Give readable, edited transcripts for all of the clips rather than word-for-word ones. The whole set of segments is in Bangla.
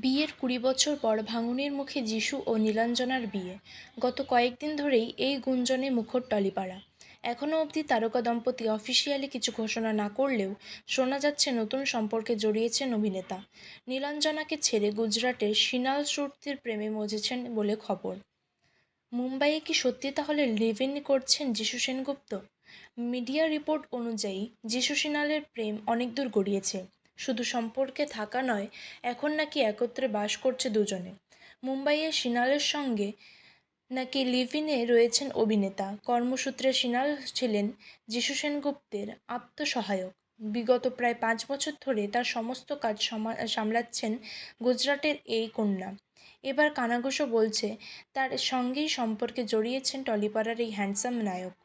বিয়ের ২০ বছর পর ভাঙনের মুখে যিশু ও নীলাঞ্জনার বিয়ে। গত কয়েকদিন ধরেই এই গুঞ্জনে মুখর টলিপাড়া। এখনও অবধি তারকা দম্পতি অফিসিয়ালি কিছু ঘোষণা না করলেও শোনা যাচ্ছে নতুন সম্পর্কে জড়িয়েছেন অভিনেতা। নীলাঞ্জনাকে ছেড়ে গুজরাটের সিনাল সুরতির প্রেমে মজেছেন বলে খবর। মুম্বাইয়ে কি সত্যি তাহলে লিভ ইন করছেন যিশু সেনগুপ্ত? মিডিয়া রিপোর্ট অনুযায়ী যিশু সিনালের প্রেম অনেক দূর গড়িয়েছে। শুধু সম্পর্কে থাকা নয়, এখন নাকি একত্রে বাস করছে দুজনে। মুম্বাইয়ে সিনালের সঙ্গে নাকি লিভ ইনে রয়েছেন অভিনেতা। কর্মসূত্রে সিনাল ছিলেন যিশু সেনগুপ্তের আত্মসহায়ক। বিগত প্রায় ৫ বছর ধরে তার সমস্ত কাজ সামলাচ্ছেন গুজরাটের এই কন্যা। এবার কানাঘুষো বলছে তার সঙ্গেই সম্পর্কে জড়িয়েছেন টলিপাড়ার এই হ্যান্ডসাম নায়ক।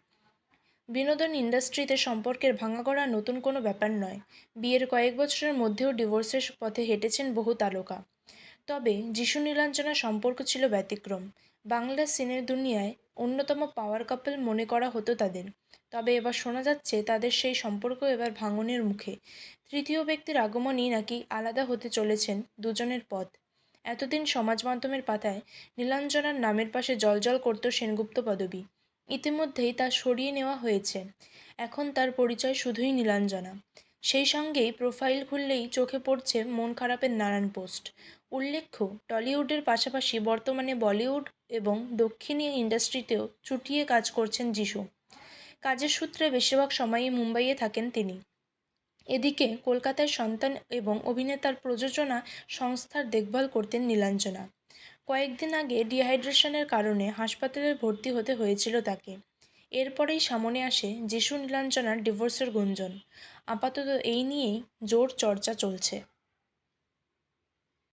বিনোদন ইন্ডাস্ট্রিতে সম্পর্কের ভাঙাগড়া নতুন কোনো ব্যাপার নয়। বিয়ের কয়েক বছরের মধ্যেও ডিভোর্সের পথে হেঁটেছেন বহু তারকা। তবে যিশু নীলাঞ্জনার সম্পর্ক ছিল ব্যতিক্রম। বাংলা সিনের দুনিয়ায় অন্যতম পাওয়ার কাপল মনে করা হতো তাদের। তবে এবার শোনা যাচ্ছে তাদের সেই সম্পর্ক এবার ভাঙনের মুখে। তৃতীয় ব্যক্তির আগমনই নাকি আলাদা হতে চলেছেন দুজনের পথ। এতদিন সমাজ মাধ্যমের পাতায় নীলাঞ্জনার নামের পাশে জ্বলজ্বল করত সেনগুপ্ত পদবী। ইতিমধ্যেই তা সরিয়ে নেওয়া হয়েছে। এখন তার পরিচয় শুধুই নীলাঞ্জনা। সেই সঙ্গেই প্রোফাইল খুললেই চোখে পড়ছে মন খারাপের নানান পোস্ট। উল্লেখ্য, টলিউডের পাশাপাশি বর্তমানে বলিউড এবং দক্ষিণী ইন্ডাস্ট্রিতেও চুটিয়ে কাজ করছেন যিশু। কাজের সূত্রে বেশিরভাগ সময়ই মুম্বাইয়ে থাকেন তিনি। এদিকে কলকাতায় সন্তান এবং অভিনেতার প্রযোজনা সংস্থার দেখভাল করতেন নীলাঞ্জনা। কয়েকদিন আগে ডিহাইড্রেশনের কারণে হাসপাতালে ভর্তি হতে হয়েছিল তাকে। এরপরেই সামনে আসে যিশু নীলাঞ্জনার ডিভোর্সের গুঞ্জন। আপাতত এই নিয়েই জোর চর্চা চলছে।